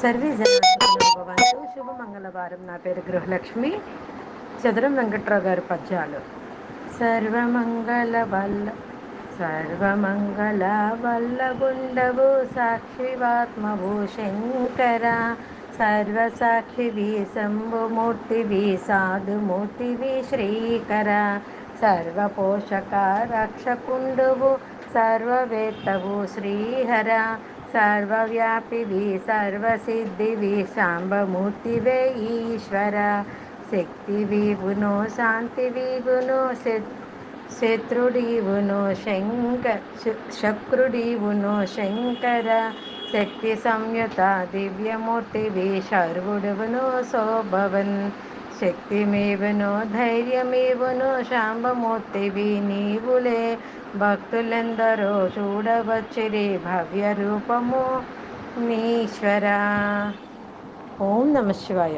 Survey జనార్దనులు భవంతు. శుభమంగళవారం. నా పేరు గృహలక్ష్మి. చదురం వెంకట్రావు గారి పద్యాలు. సర్వమంగళ వల్లభుండవు సాక్షివాత్మవు శంకర. సర్వసాక్షివి శంభుమూర్తివి సాధుమూర్తివి శ్రీకర. సర్వపోషక రక్షకుండువు సర్వవేత్తవు శ్రీహర. సర్వవ్యాపివి సర్వసిద్ధివి శాంబమూర్తివే ఈశ్వర. శక్తివివును శాంతివివును శక్రుడివును శంకర. శక్తి సంయుత దివ్యమూర్తివి శర్వుడువును శోభవన్. శక్తిమేవును ధైర్యమేవును శాంబమూర్తివి నీవులే. భక్తులెందరో చూడవచ్చిరి భవ్య రూపము నీశ్వర. ఓం నమ శివాయ.